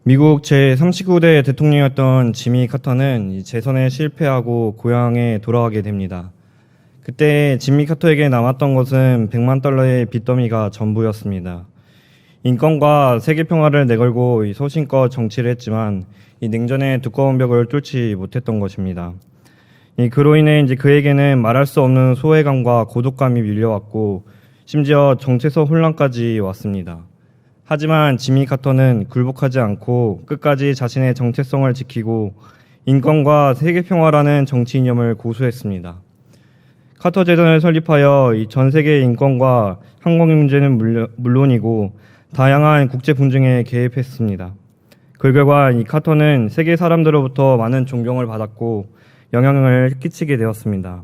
미국 제39대 대통령이었던 지미 카터는 재선에 실패하고 고향에 돌아가게 됩니다. 그때 지미 카터에게 남았던 것은 $100만 빚더미가 전부였습니다. 인권과 세계 평화를 내걸고 소신껏 정치를 했지만 이 냉전의 두꺼운 벽을 뚫지 못했던 것입니다. 그로 인해 그에게는 말할 수 없는 소외감과 고독감이 밀려왔고 심지어 정체성 혼란까지 왔습니다. 하지만 지미 카터는 굴복하지 않고 끝까지 자신의 정체성을 지키고 인권과 세계 평화라는 정치 이념을 고수했습니다. 카터 재단을 설립하여 전 세계의 인권과 항공 문제는 물론이고 다양한 국제 분쟁에 개입했습니다. 그 결과 이 카터는 세계 사람들로부터 많은 존경을 받았고 영향을 끼치게 되었습니다.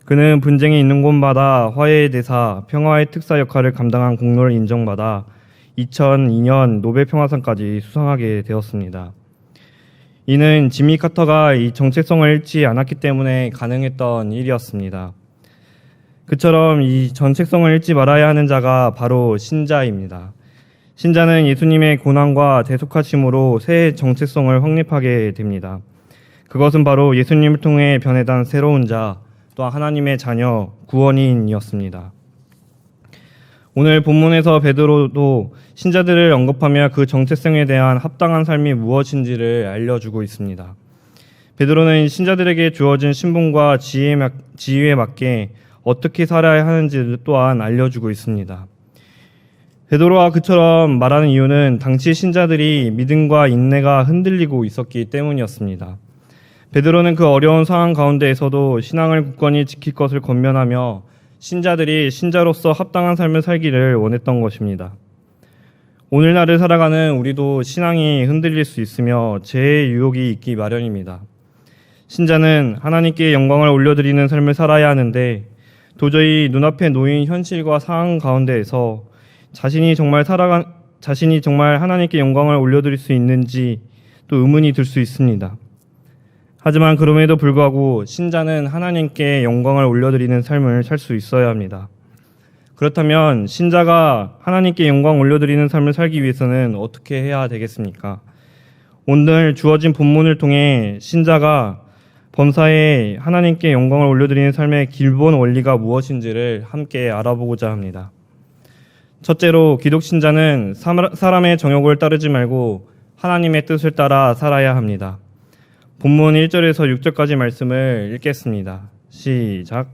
그는 분쟁이 있는 곳마다 화해의 대사, 평화의 특사 역할을 감당한 공로를 인정받아 2002년 노벨 평화상까지 수상하게 되었습니다. 이는 지미 카터가 이 정체성을 잃지 않았기 때문에 가능했던 일이었습니다. 그처럼 이 정체성을 잃지 말아야 하는 자가 바로 신자입니다. 신자는 예수님의 고난과 대속하심으로 새 정체성을 확립하게 됩니다. 그것은 바로 예수님을 통해 변해단 새로운 자, 또한 하나님의 자녀, 구원인이었습니다. 오늘 본문에서 베드로도 신자들을 언급하며 그 정체성에 대한 합당한 삶이 무엇인지를 알려주고 있습니다. 베드로는 신자들에게 주어진 신분과 지위에 맞게 어떻게 살아야 하는지 또한 알려주고 있습니다. 베드로가 그처럼 말하는 이유는 당시 신자들이 믿음과 인내가 흔들리고 있었기 때문이었습니다. 베드로는 그 어려운 상황 가운데에서도 신앙을 굳건히 지킬 것을 권면하며 신자들이 신자로서 합당한 삶을 살기를 원했던 것입니다. 오늘날을 살아가는 우리도 신앙이 흔들릴 수 있으며 죄의 유혹이 있기 마련입니다. 신자는 하나님께 영광을 올려드리는 삶을 살아야 하는데 도저히 눈앞에 놓인 현실과 상황 가운데에서 자신이 정말 하나님께 영광을 올려드릴 수 있는지 또 의문이 들 수 있습니다. 하지만 그럼에도 불구하고 신자는 하나님께 영광을 올려드리는 삶을 살 수 있어야 합니다. 그렇다면 신자가 하나님께 영광 올려드리는 삶을 살기 위해서는 어떻게 해야 되겠습니까? 오늘 주어진 본문을 통해 신자가 범사에 하나님께 영광을 올려드리는 삶의 기본 원리가 무엇인지를 함께 알아보고자 합니다. 첫째로 기독신자는 사람의 정욕을 따르지 말고 하나님의 뜻을 따라 살아야 합니다. 본문 1절에서 6절까지 말씀을 읽겠습니다. 시작.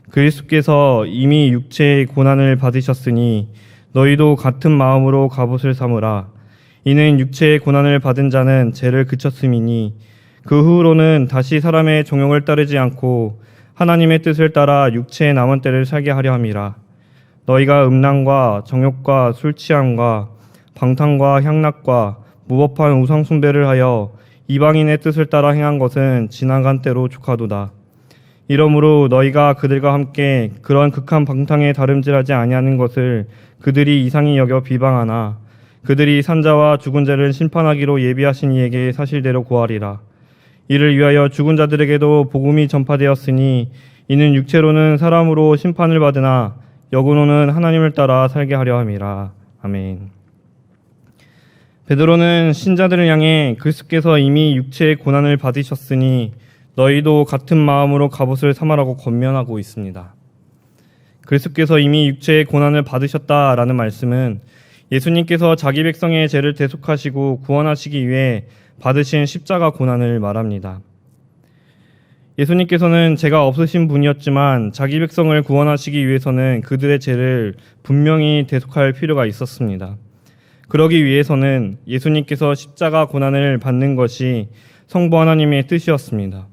그리스도께서 이미 육체의 고난을 받으셨으니 너희도 같은 마음으로 갑옷을 삼으라. 이는 육체의 고난을 받은 자는 죄를 그쳤음이니 그 후로는 다시 사람의 종용을 따르지 않고 하나님의 뜻을 따라 육체의 남은 때를 살게 하려 함이라. 너희가 음란과 정욕과 술 취함과 방탕과 향락과 무법한 우상 숭배를 하여 이방인의 뜻을 따라 행한 것은 지나간 때로 족하도다. 이러므로 너희가 그들과 함께 그런 극한 방탕에 다름질하지 아니하는 것을 그들이 이상히 여겨 비방하나 그들이 산자와 죽은 자를 심판하기로 예비하신 이에게 사실대로 고하리라. 이를 위하여 죽은 자들에게도 복음이 전파되었으니 이는 육체로는 사람으로 심판을 받으나 영으로는 하나님을 따라 살게 하려 함이라. 아멘. 베드로는 신자들을 향해 그리스도께서 이미 육체의 고난을 받으셨으니 너희도 같은 마음으로 갑옷을 삼으라고 권면하고 있습니다. 그리스도께서 이미 육체의 고난을 받으셨다라는 말씀은 예수님께서 자기 백성의 죄를 대속하시고 구원하시기 위해 받으신 십자가 고난을 말합니다. 예수님께서는 죄가 없으신 분이었지만 자기 백성을 구원하시기 위해서는 그들의 죄를 분명히 대속할 필요가 있었습니다. 그러기 위해서는 예수님께서 십자가 고난을 받는 것이 성부 하나님의 뜻이었습니다.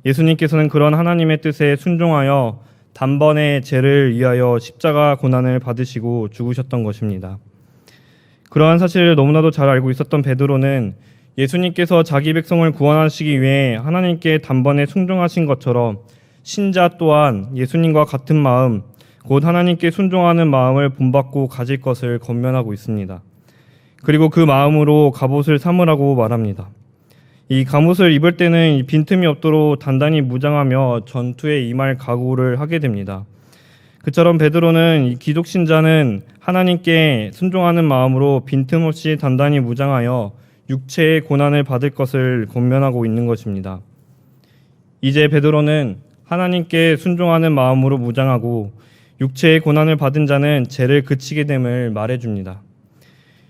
예수님께서는 그런 하나님의 뜻에 순종하여 단번에 죄를 위하여 십자가 고난을 받으시고 죽으셨던 것입니다. 그러한 사실을 너무나도 잘 알고 있었던 베드로는 예수님께서 자기 백성을 구원하시기 위해 하나님께 단번에 순종하신 것처럼 신자 또한 예수님과 같은 마음, 곧 하나님께 순종하는 마음을 본받고 가질 것을 권면하고 있습니다. 그리고 그 마음으로 갑옷을 삼으라고 말합니다. 이 갑옷을 입을 때는 빈틈이 없도록 단단히 무장하며 전투에 임할 각오를 하게 됩니다. 그처럼 베드로는 기독신자는 하나님께 순종하는 마음으로 빈틈없이 단단히 무장하여 육체의 고난을 받을 것을 권면하고 있는 것입니다. 이제 베드로는 하나님께 순종하는 마음으로 무장하고 육체의 고난을 받은 자는 죄를 그치게 됨을 말해줍니다.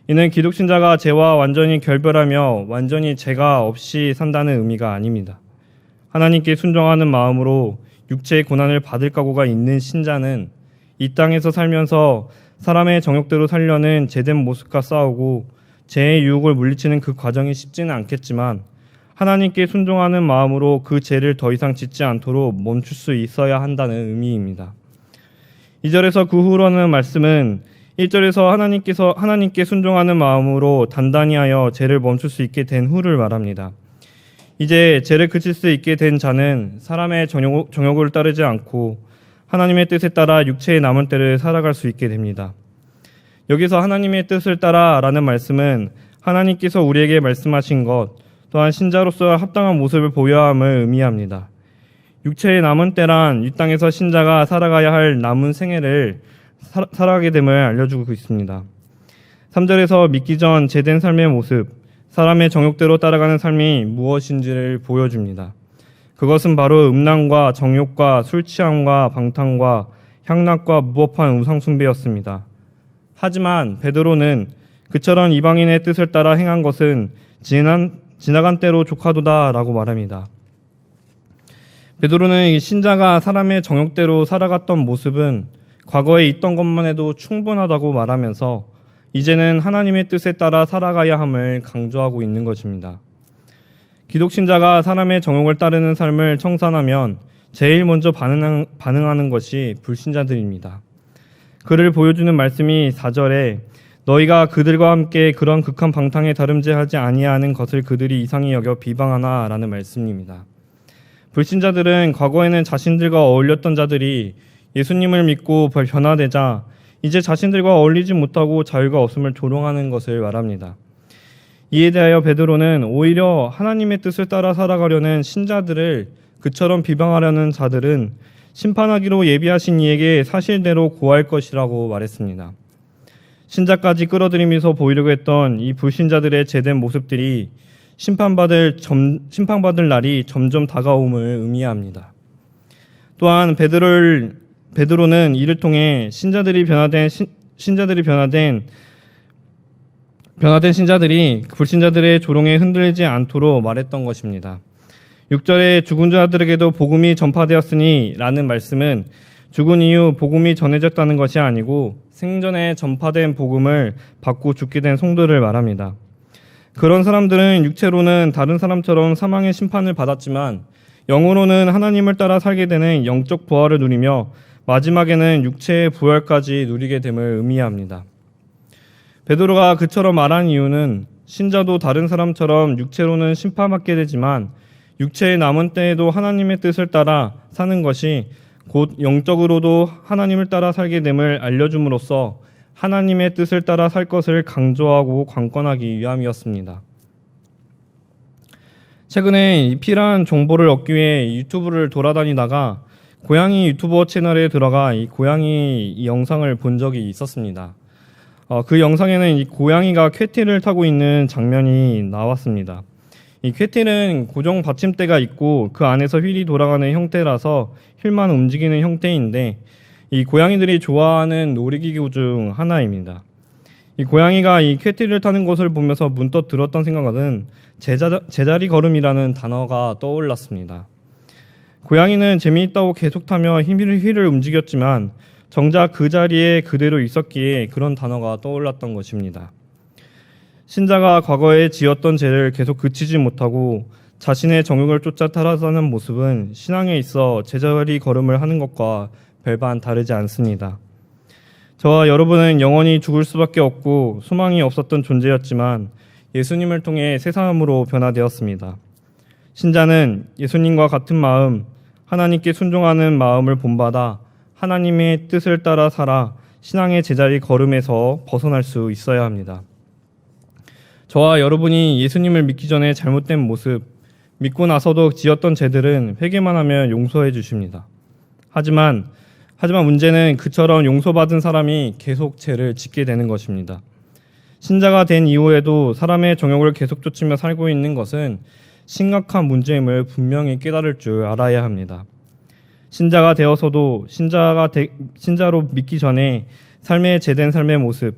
이는 기독신자가 죄와 완전히 결별하며 완전히 죄가 없이 산다는 의미가 아닙니다. 하나님께 순종하는 마음으로 육체의 고난을 받을 각오가 있는 신자는 이 땅에서 살면서 사람의 정욕대로 살려는 죄된 모습과 싸우고 죄의 유혹을 물리치는 그 과정이 쉽지는 않겠지만 하나님께 순종하는 마음으로 그 죄를 더 이상 짓지 않도록 멈출 수 있어야 한다는 의미입니다. 2절에서 그 후로는 말씀은 1절에서 하나님께 순종하는 마음으로 단단히 하여 죄를 멈출 수 있게 된 후를 말합니다. 이제 죄를 그칠 수 있게 된 자는 사람의 정욕을 따르지 않고 하나님의 뜻에 따라 육체의 남은 때를 살아갈 수 있게 됩니다. 여기서 하나님의 뜻을 따라라는 말씀은 하나님께서 우리에게 말씀하신 것 또한 신자로서 합당한 모습을 보여야 함을 의미합니다. 육체의 남은 때란 이 땅에서 신자가 살아가야 할 남은 생애를 살아가게 됨을 알려주고 있습니다. 3절에서 믿기 전 제된 삶의 모습, 사람의 정욕대로 따라가는 삶이 무엇인지를 보여줍니다. 그것은 바로 음란과 정욕과 술 취함과 방탕과 향락과 무법한 우상 숭배였습니다. 하지만 베드로는 그처럼 이방인의 뜻을 따라 행한 것은 지나간 때로 족하도다라고 말합니다. 베드로는 신자가 사람의 정욕대로 살아갔던 모습은 과거에 있던 것만 해도 충분하다고 말하면서 이제는 하나님의 뜻에 따라 살아가야 함을 강조하고 있는 것입니다. 기독신자가 사람의 정욕을 따르는 삶을 청산하면 제일 먼저 반응하는 것이 불신자들입니다. 그를 보여주는 말씀이 4절에 너희가 그들과 함께 그런 극한 방탕에 다름질하지 아니하는 것을 그들이 이상히 여겨 비방하나 라는 말씀입니다. 불신자들은 과거에는 자신들과 어울렸던 자들이 예수님을 믿고 변화되자 이제 자신들과 어울리지 못하고 자유가 없음을 조롱하는 것을 말합니다. 이에 대하여 베드로는 오히려 하나님의 뜻을 따라 살아가려는 신자들을 그처럼 비방하려는 자들은 심판하기로 예비하신 이에게 사실대로 고할 것이라고 말했습니다. 신자까지 끌어들이면서 보이려고 했던 이 불신자들의 제된 모습들이 심판받을 날이 점점 다가옴을 의미합니다. 또한 베드로는 이를 통해 신자들이 변화된 신자들이 불신자들의 조롱에 흔들리지 않도록 말했던 것입니다. 6절에 죽은 자들에게도 복음이 전파되었으니 라는 말씀은 죽은 이후 복음이 전해졌다는 것이 아니고 생전에 전파된 복음을 받고 죽게 된 성도를 말합니다. 그런 사람들은 육체로는 다른 사람처럼 사망의 심판을 받았지만 영으로는 하나님을 따라 살게 되는 영적 부활을 누리며 마지막에는 육체의 부활까지 누리게 됨을 의미합니다. 베드로가 그처럼 말한 이유는 신자도 다른 사람처럼 육체로는 심판받게 되지만 육체의 남은 때에도 하나님의 뜻을 따라 사는 것이 곧 영적으로도 하나님을 따라 살게 됨을 알려줌으로써 하나님의 뜻을 따라 살 것을 강조하고 관건하기 위함이었습니다. 최근에 필요한 정보를 얻기 위해 유튜브를 돌아다니다가 고양이 유튜버 채널에 들어가 이 고양이 영상을 본 적이 있었습니다. 그 영상에는 이 고양이가 쾌티를 타고 있는 장면이 나왔습니다. 이 쾌티는 고정 받침대가 있고 그 안에서 휠이 돌아가는 형태라서 휠만 움직이는 형태인데 이 고양이들이 좋아하는 놀이기구 중 하나입니다. 이 고양이가 이 쾌티를 타는 것을 보면서 문득 들었던 생각은 제자리 걸음이라는 단어가 떠올랐습니다. 고양이는 재미있다고 계속 타며 휠을 움직였지만 정작 그 자리에 그대로 있었기에 그런 단어가 떠올랐던 것입니다. 신자가 과거에 지었던 죄를 계속 그치지 못하고 자신의 정욕을 쫓아 살아가는 모습은 신앙에 있어 제자리 걸음을 하는 것과 별반 다르지 않습니다. 저와 여러분은 영원히 죽을 수밖에 없고 소망이 없었던 존재였지만 예수님을 통해 새 사람으로 변화되었습니다. 신자는 예수님과 같은 마음, 하나님께 순종하는 마음을 본받아 하나님의 뜻을 따라 살아 신앙의 제자리 걸음에서 벗어날 수 있어야 합니다. 저와 여러분이 예수님을 믿기 전에 잘못된 모습, 믿고 나서도 지었던 죄들은 회개만 하면 용서해 주십니다. 하지만 문제는 그처럼 용서받은 사람이 계속 죄를 짓게 되는 것입니다. 신자가 된 이후에도 사람의 정욕을 계속 쫓으며 살고 있는 것은 심각한 문제임을 분명히 깨달을 줄 알아야 합니다. 신자가 되어서도 신자로 믿기 전에 삶의 제된 삶의 모습,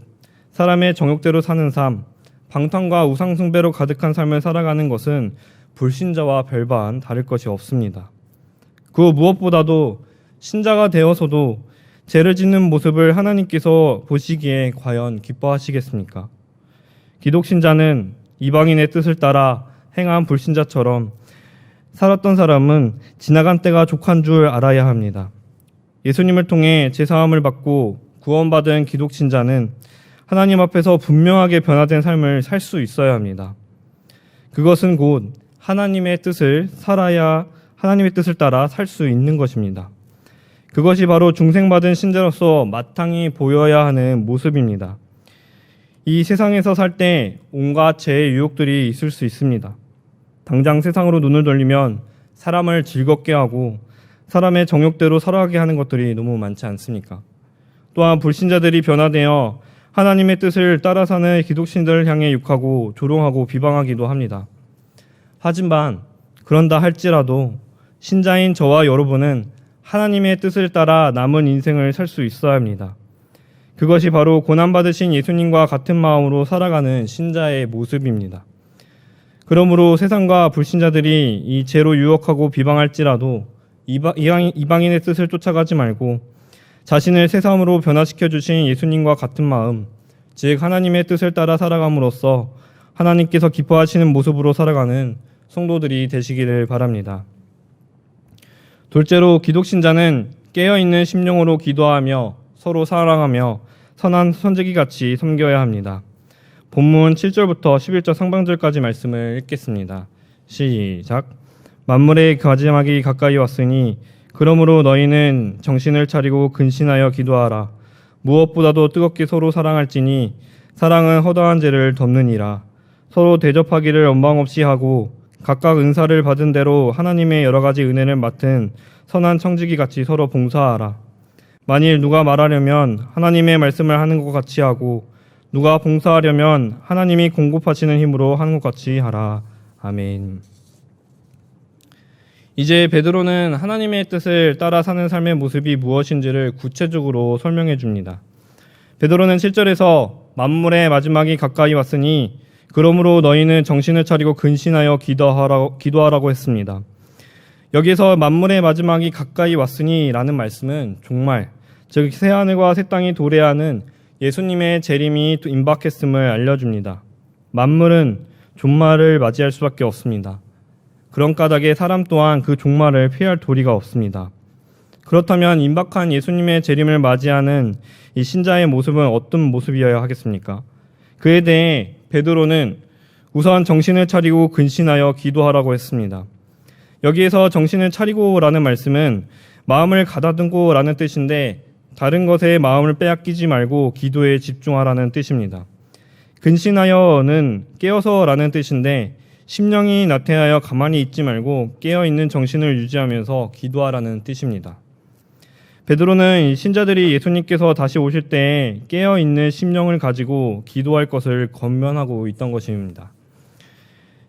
사람의 정욕대로 사는 삶, 방탕과 우상숭배로 가득한 삶을 살아가는 것은 불신자와 별반 다를 것이 없습니다. 그 무엇보다도 신자가 되어서도 죄를 짓는 모습을 하나님께서 보시기에 과연 기뻐하시겠습니까? 기독신자는 이방인의 뜻을 따라 행한 불신자처럼 살았던 사람은 지나간 때가 족한 줄 알아야 합니다. 예수님을 통해 제사함을 받고 구원받은 기독신자는 하나님 앞에서 분명하게 변화된 삶을 살 수 있어야 합니다. 그것은 곧 하나님의 뜻을 따라 살 수 있는 것입니다. 그것이 바로 중생받은 신자로서 마땅히 보여야 하는 모습입니다. 이 세상에서 살 때 온갖 죄의 유혹들이 있을 수 있습니다. 당장 세상으로 눈을 돌리면 사람을 즐겁게 하고 사람의 정욕대로 살아가게 하는 것들이 너무 많지 않습니까? 또한 불신자들이 변화되어 하나님의 뜻을 따라 사는 기독신들을 향해 욕하고 조롱하고 비방하기도 합니다. 하지만 그런다 할지라도 신자인 저와 여러분은 하나님의 뜻을 따라 남은 인생을 살 수 있어야 합니다. 그것이 바로 고난받으신 예수님과 같은 마음으로 살아가는 신자의 모습입니다. 그러므로 세상과 불신자들이 이 죄로 유혹하고 비방할지라도 이방인의 뜻을 쫓아가지 말고 자신을 새사람으로 변화시켜 주신 예수님과 같은 마음, 즉 하나님의 뜻을 따라 살아감으로써 하나님께서 기뻐하시는 모습으로 살아가는 성도들이 되시기를 바랍니다. 둘째로 기독신자는 깨어있는 심령으로 기도하며 서로 사랑하며 선한 선지기같이 섬겨야 합니다. 본문 7절부터 11절 상반절까지 말씀을 읽겠습니다. 시작. 만물의 마지막이 가까이 왔으니 그러므로 너희는 정신을 차리고 근신하여 기도하라. 무엇보다도 뜨겁게 서로 사랑할지니 사랑은 허다한 죄를 덮느니라. 서로 대접하기를 원망없이 하고 각각 은사를 받은 대로 하나님의 여러 가지 은혜를 맡은 선한 청지기같이 서로 봉사하라. 만일 누가 말하려면 하나님의 말씀을 하는 것 같이 하고 누가 봉사하려면 하나님이 공급하시는 힘으로 하는 것 같이 하라. 아멘. 이제 베드로는 하나님의 뜻을 따라 사는 삶의 모습이 무엇인지를 구체적으로 설명해 줍니다. 베드로는 7절에서 만물의 마지막이 가까이 왔으니 그러므로 너희는 정신을 차리고 근신하여 기도하라고 했습니다. 여기서 만물의 마지막이 가까이 왔으니 라는 말씀은 종말, 즉 새하늘과 새 땅이 도래하는 예수님의 재림이 임박했음을 알려줍니다. 만물은 종말을 맞이할 수밖에 없습니다. 그런 까닭에 사람 또한 그 종말을 피할 도리가 없습니다. 그렇다면 임박한 예수님의 재림을 맞이하는 이 신자의 모습은 어떤 모습이어야 하겠습니까? 그에 대해 베드로는 우선 정신을 차리고 근신하여 기도하라고 했습니다. 여기에서 정신을 차리고라는 말씀은 마음을 가다듬고라는 뜻인데 다른 것에 마음을 빼앗기지 말고 기도에 집중하라는 뜻입니다. 근신하여는 깨어서라는 뜻인데 심령이 나태하여 가만히 있지 말고 깨어있는 정신을 유지하면서 기도하라는 뜻입니다. 베드로는 신자들이 예수님께서 다시 오실 때 깨어있는 심령을 가지고 기도할 것을 권면하고 있던 것입니다.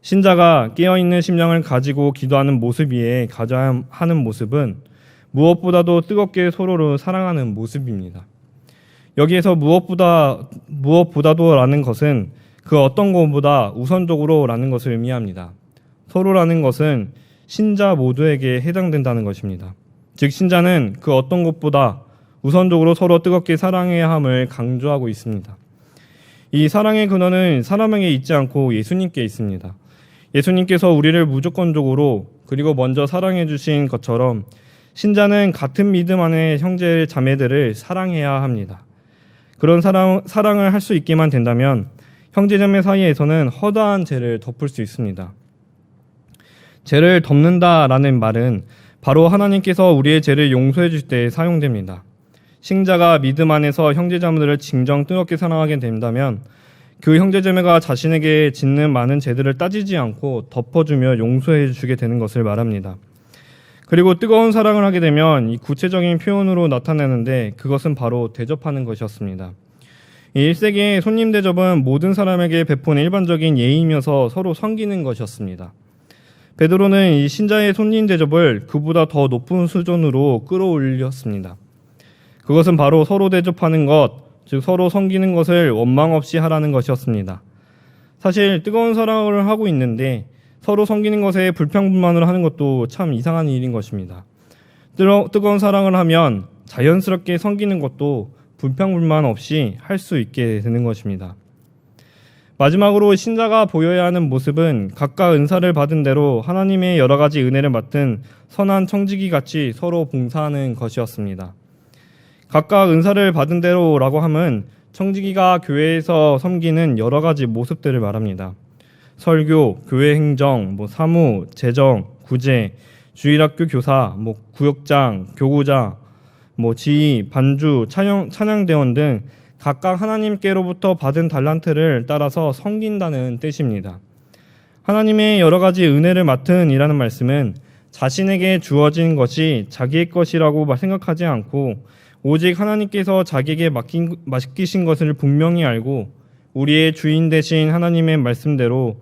신자가 깨어있는 심령을 가지고 기도하는 모습 위에 가져야 하는 모습은 무엇보다도 뜨겁게 서로를 사랑하는 모습입니다. 여기에서 무엇보다도라는 것은 그 어떤 것보다 우선적으로라는 것을 의미합니다. 서로라는 것은 신자 모두에게 해당된다는 것입니다. 즉 신자는 그 어떤 것보다 우선적으로 서로 뜨겁게 사랑해야 함을 강조하고 있습니다. 이 사랑의 근원은 사람에게 있지 않고 예수님께 있습니다. 예수님께서 우리를 무조건적으로 그리고 먼저 사랑해 주신 것처럼 신자는 같은 믿음 안의 형제 자매들을 사랑해야 합니다. 그런 사랑을 할 수 있게만 된다면 형제자매 사이에서는 허다한 죄를 덮을 수 있습니다. 죄를 덮는다라는 말은 바로 하나님께서 우리의 죄를 용서해 주실 때 사용됩니다. 신자가 믿음 안에서 형제자매들을 진정 뜨겁게 사랑하게 된다면 그 형제자매가 자신에게 짓는 많은 죄들을 따지지 않고 덮어주며 용서해 주게 되는 것을 말합니다. 그리고 뜨거운 사랑을 하게 되면 이 구체적인 표현으로 나타내는데 그것은 바로 대접하는 것이었습니다. 이 1세기의 손님 대접은 모든 사람에게 베푼 일반적인 예의이면서 서로 섬기는 것이었습니다. 베드로는 이 신자의 손님 대접을 그보다 더 높은 수준으로 끌어올렸습니다. 그것은 바로 서로 대접하는 것, 즉 서로 섬기는 것을 원망 없이 하라는 것이었습니다. 사실 뜨거운 사랑을 하고 있는데 서로 섬기는 것에 불평불만을 하는 것도 참 이상한 일인 것입니다. 뜨거운 사랑을 하면 자연스럽게 섬기는 것도 불평불만 없이 할 수 있게 되는 것입니다. 마지막으로 신자가 보여야 하는 모습은 각각 은사를 받은 대로 하나님의 여러 가지 은혜를 맡은 선한 청지기 같이 서로 봉사하는 것이었습니다. 각각 은사를 받은 대로라고 함은 청지기가 교회에서 섬기는 여러 가지 모습들을 말합니다. 설교, 교회 행정, 사무, 재정, 구제, 주일학교 교사, 구역장, 교구자, 지휘, 반주, 찬양대원 등 각각 하나님께로부터 받은 달란트를 따라서 섬긴다는 뜻입니다. 하나님의 여러 가지 은혜를 맡은 이라는 말씀은 자신에게 주어진 것이 자기의 것이라고 생각하지 않고 오직 하나님께서 자기에게 맡기신 것을 분명히 알고 우리의 주인 되신 하나님의 말씀대로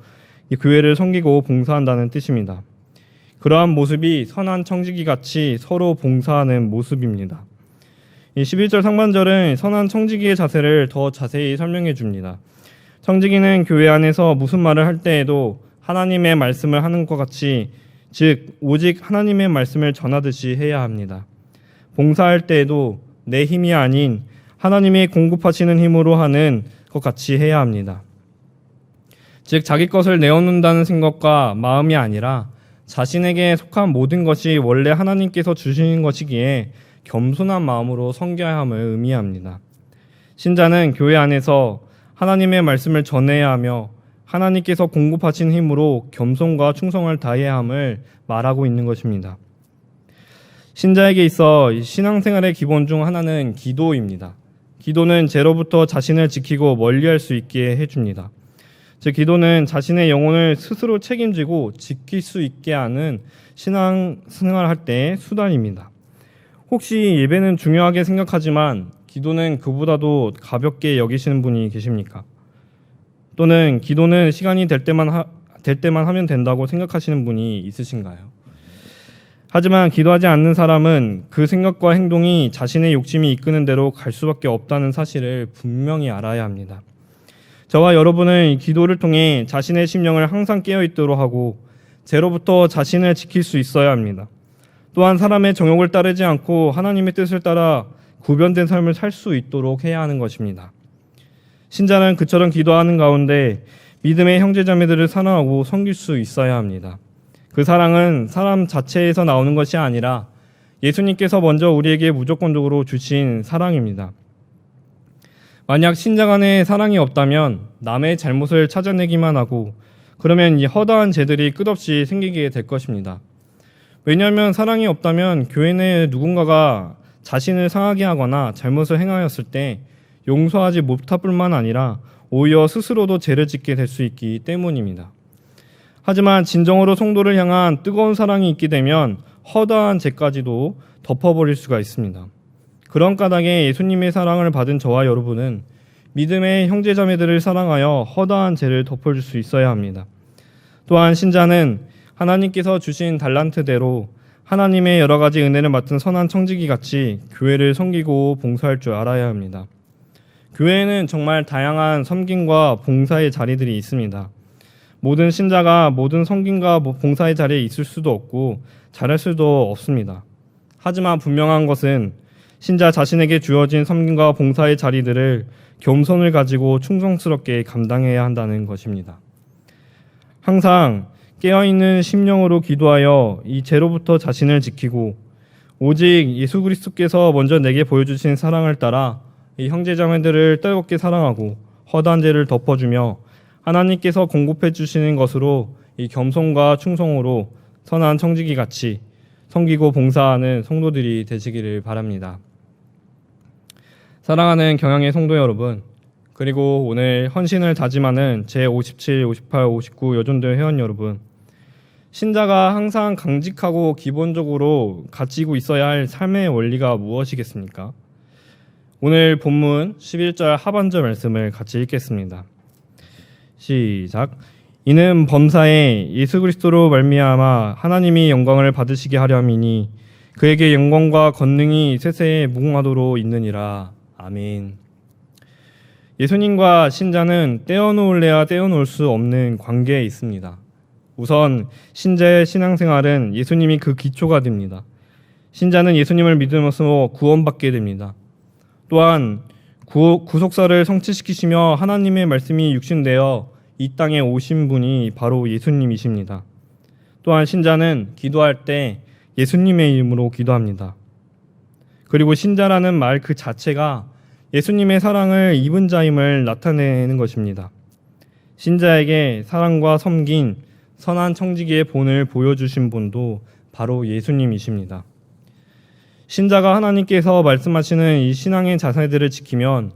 이 교회를 섬기고 봉사한다는 뜻입니다. 그러한 모습이 선한 청지기 같이 서로 봉사하는 모습입니다. 이 11절 상반절은 선한 청지기의 자세를 더 자세히 설명해 줍니다. 청지기는 교회 안에서 무슨 말을 할 때에도 하나님의 말씀을 하는 것 같이, 즉 오직 하나님의 말씀을 전하듯이 해야 합니다. 봉사할 때에도 내 힘이 아닌 하나님이 공급하시는 힘으로 하는 것 같이 해야 합니다. 즉 자기 것을 내어놓는다는 생각과 마음이 아니라 자신에게 속한 모든 것이 원래 하나님께서 주시는 것이기에 겸손한 마음으로 섬겨야 함을 의미합니다. 신자는 교회 안에서 하나님의 말씀을 전해야 하며 하나님께서 공급하신 힘으로 겸손과 충성을 다해야 함을 말하고 있는 것입니다. 신자에게 있어 신앙생활의 기본 중 하나는 기도입니다. 기도는 죄로부터 자신을 지키고 멀리할 수 있게 해줍니다. 즉 기도는 자신의 영혼을 스스로 책임지고 지킬 수 있게 하는 신앙생활을 할 때의 수단입니다. 혹시 예배는 중요하게 생각하지만 기도는 그보다도 가볍게 여기시는 분이 계십니까? 또는 기도는 시간이 될 때만 하면 된다고 생각하시는 분이 있으신가요? 하지만 기도하지 않는 사람은 그 생각과 행동이 자신의 욕심이 이끄는 대로 갈 수밖에 없다는 사실을 분명히 알아야 합니다. 저와 여러분은 기도를 통해 자신의 심령을 항상 깨어있도록 하고 죄로부터 자신을 지킬 수 있어야 합니다. 또한 사람의 정욕을 따르지 않고 하나님의 뜻을 따라 구별된 삶을 살 수 있도록 해야 하는 것입니다. 신자는 그처럼 기도하는 가운데 믿음의 형제자매들을 사랑하고 섬길 수 있어야 합니다. 그 사랑은 사람 자체에서 나오는 것이 아니라 예수님께서 먼저 우리에게 무조건적으로 주신 사랑입니다. 만약 신자 간에 사랑이 없다면 남의 잘못을 찾아내기만 하고 그러면 이 허다한 죄들이 끝없이 생기게 될 것입니다. 왜냐하면 사랑이 없다면 교회 내에 누군가가 자신을 상하게 하거나 잘못을 행하였을 때 용서하지 못할 뿐만 아니라 오히려 스스로도 죄를 짓게 될 수 있기 때문입니다. 하지만 진정으로 성도를 향한 뜨거운 사랑이 있게 되면 허다한 죄까지도 덮어버릴 수가 있습니다. 그런 까닭에 예수님의 사랑을 받은 저와 여러분은 믿음의 형제자매들을 사랑하여 허다한 죄를 덮어줄 수 있어야 합니다. 또한 신자는 하나님께서 주신 달란트대로 하나님의 여러 가지 은혜를 맡은 선한 청지기 같이 교회를 섬기고 봉사할 줄 알아야 합니다. 교회에는 정말 다양한 섬김과 봉사의 자리들이 있습니다. 모든 신자가 모든 섬김과 봉사의 자리에 있을 수도 없고 잘할 수도 없습니다. 하지만 분명한 것은 신자 자신에게 주어진 섬김과 봉사의 자리들을 겸손을 가지고 충성스럽게 감당해야 한다는 것입니다. 항상 깨어있는 심령으로 기도하여 이 죄로부터 자신을 지키고 오직 예수 그리스도께서 먼저 내게 보여주신 사랑을 따라 이 형제자매들을 뜨겁게 사랑하고 허다한 죄를 덮어주며 하나님께서 공급해 주시는 것으로 이 겸손과 충성으로 선한 청지기 같이 섬기고 봉사하는 성도들이 되시기를 바랍니다. 사랑하는 경양의 성도 여러분, 그리고 오늘 헌신을 다짐하는 제57, 58, 59 여전대 회원 여러분, 신자가 항상 강직하고 기본적으로 가지고 있어야 할 삶의 원리가 무엇이겠습니까? 오늘 본문 11절 하반절 말씀을 같이 읽겠습니다. 시작. 이는 범사에 예수 그리스도로 말미암아 하나님이 영광을 받으시게 하려 함이니 그에게 영광과 권능이 세세에 무궁하도록 있느니라. 아멘. 예수님과 신자는 떼어놓을래야 떼어놓을 수 없는 관계에 있습니다. 우선 신자의 신앙생활은 예수님이 그 기초가 됩니다. 신자는 예수님을 믿음으로 구원받게 됩니다. 또한 구속사를 성취시키시며 하나님의 말씀이 육신되어 이 땅에 오신 분이 바로 예수님이십니다. 또한 신자는 기도할 때 예수님의 이름으로 기도합니다. 그리고 신자라는 말 그 자체가 예수님의 사랑을 입은 자임을 나타내는 것입니다. 신자에게 사랑과 섬긴 선한 청지기의 본을 보여주신 분도 바로 예수님이십니다. 신자가 하나님께서 말씀하시는 이 신앙의 자세들을 지키면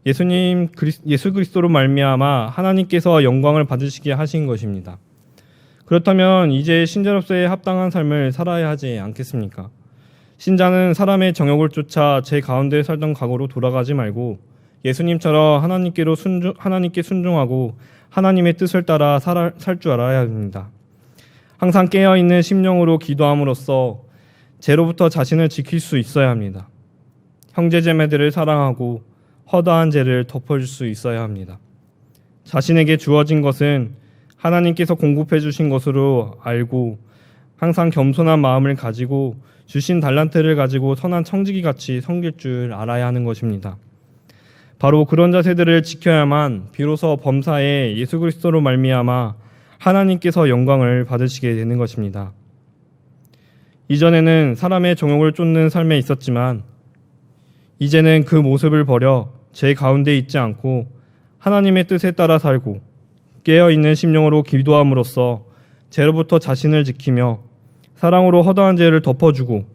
예수 그리스도로 말미암아 하나님께서 영광을 받으시게 하신 것입니다. 그렇다면 이제 신자로서의 합당한 삶을 살아야 하지 않겠습니까? 신자는 사람의 정욕을 쫓아 제 가운데 살던 각오로 돌아가지 말고 예수님처럼 하나님께 순종하고 하나님의 뜻을 따라 살 줄 알아야 합니다. 항상 깨어있는 심령으로 기도함으로써 죄로부터 자신을 지킬 수 있어야 합니다. 형제자매들을 사랑하고 허다한 죄를 덮어줄 수 있어야 합니다. 자신에게 주어진 것은 하나님께서 공급해 주신 것으로 알고 항상 겸손한 마음을 가지고 주신 달란트를 가지고 선한 청지기같이 섬길 줄 알아야 하는 것입니다. 바로 그런 자세들을 지켜야만 비로소 범사에 예수 그리스도로 말미암아 하나님께서 영광을 받으시게 되는 것입니다. 이전에는 사람의 정욕을 쫓는 삶에 있었지만 이제는 그 모습을 버려 제 가운데 있지 않고 하나님의 뜻에 따라 살고 깨어있는 심령으로 기도함으로써 죄로부터 자신을 지키며 사랑으로 허다한 죄를 덮어주고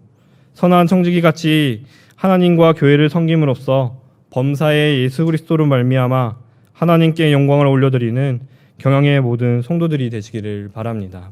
선한 청지기같이 하나님과 교회를 섬김으로써 범사에 예수 그리스도로 말미암아 하나님께 영광을 올려드리는 경영의 모든 성도들이 되시기를 바랍니다.